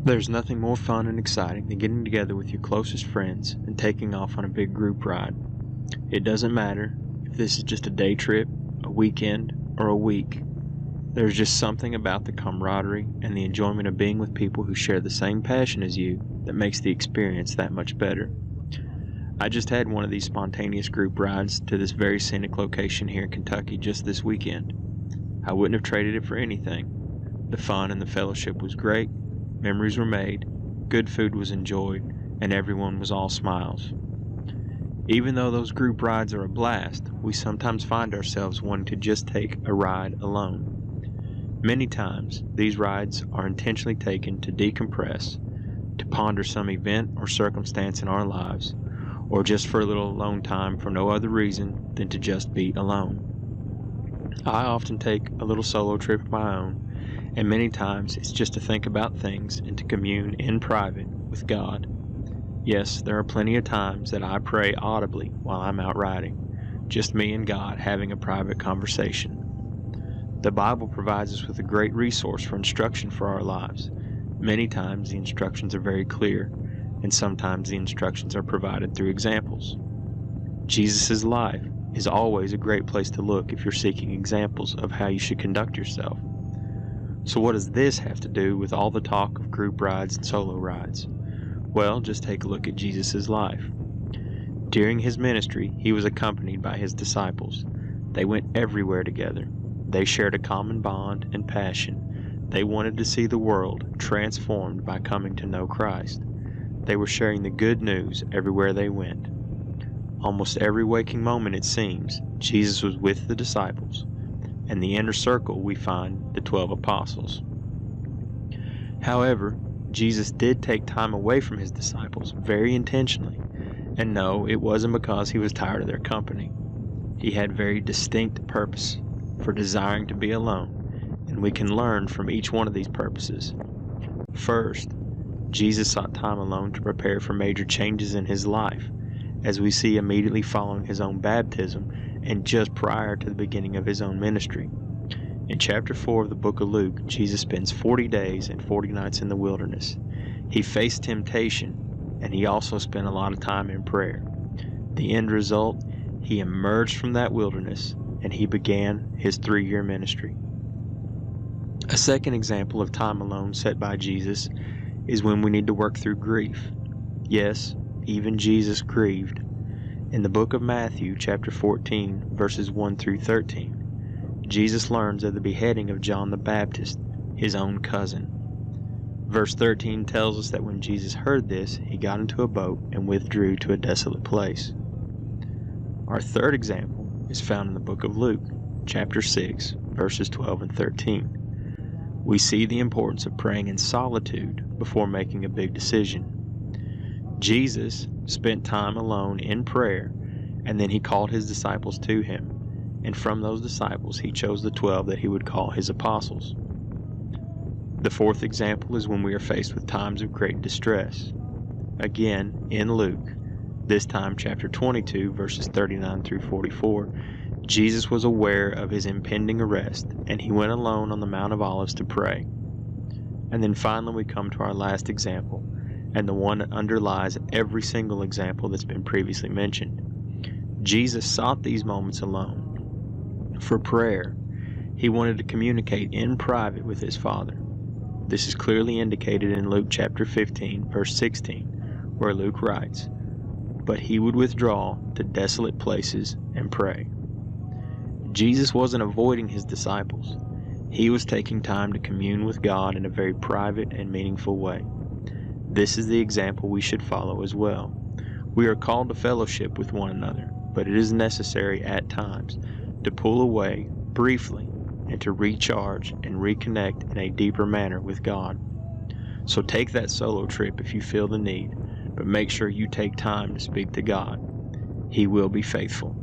There's nothing more fun and exciting than getting together with your closest friends and taking off on a big group ride. It doesn't matter if this is just a day trip, a weekend, or a week. There's just something about the camaraderie and the enjoyment of being with people who share the same passion as you that makes the experience that much better. I just had one of these spontaneous group rides to this very scenic location here in Kentucky just this weekend. I wouldn't have traded it for anything. The fun and the fellowship was great. Memories were made, good food was enjoyed, and everyone was all smiles. Even though those group rides are a blast, we sometimes find ourselves wanting to just take a ride alone. Many times, these rides are intentionally taken to decompress, to ponder some event or circumstance in our lives, or just for a little alone time for no other reason than to just be alone. I often take a little solo trip of my own, and many times it's just to think about things and to commune in private with God. Yes, there are plenty of times that I pray audibly while I'm out riding, just me and God having a private conversation. The Bible provides us with a great resource for instruction for our lives. Many times the instructions are very clear, and sometimes the instructions are provided through examples. Jesus' life is always a great place to look if you're seeking examples of how you should conduct yourself. So what does this have to do with all the talk of group rides and solo rides? Well, just take a look at Jesus' life. During his ministry, he was accompanied by his disciples. They went everywhere together. They shared a common bond and passion. They wanted to see the world transformed by coming to know Christ. They were sharing the good news everywhere they went. Almost every waking moment, it seems, Jesus was with the disciples. In the inner circle, we find the 12 apostles. However, Jesus did take time away from his disciples very intentionally. And no, it wasn't because he was tired of their company. He had very distinct purpose for desiring to be alone, and we can learn from each one of these purposes. First, Jesus sought time alone to prepare for major changes in his life, as we see immediately following his own baptism and just prior to the beginning of his own ministry. In chapter 4 of the book of Luke, Jesus spends 40 days and 40 nights in the wilderness. He faced temptation, and he also spent a lot of time in prayer. The end result, he emerged from that wilderness, and he began his 3-year ministry. A second example of time alone set by Jesus is when we need to work through grief. Yes, even Jesus grieved. In the book of Matthew, chapter 14, verses 1 through 13, Jesus learns of the beheading of John the Baptist, his own cousin. Verse 13 tells us that when Jesus heard this, he got into a boat and withdrew to a desolate place. Our third example is found in the book of Luke, chapter 6, verses 12 and 13. We see the importance of praying in solitude before making a big decision. Jesus spent time alone in prayer, and then he called his disciples to him. And from those disciples, he chose the 12 that he would call his apostles. The fourth example is when we are faced with times of great distress. Again, in Luke, this time chapter 22, verses 39 through 44, Jesus was aware of his impending arrest, and he went alone on the Mount of Olives to pray. And then finally we come to our last example, and the one that underlies every single example that's been previously mentioned. Jesus sought these moments alone. For prayer, he wanted to communicate in private with his Father. This is clearly indicated in Luke chapter 15, verse 16, where Luke writes, "But he would withdraw to desolate places and pray." Jesus wasn't avoiding his disciples. He was taking time to commune with God in a very private and meaningful way. This is the example we should follow as well. We are called to fellowship with one another, but it is necessary at times to pull away briefly and to recharge and reconnect in a deeper manner with God. So take that solo trip if you feel the need, but make sure you take time to speak to God. He will be faithful.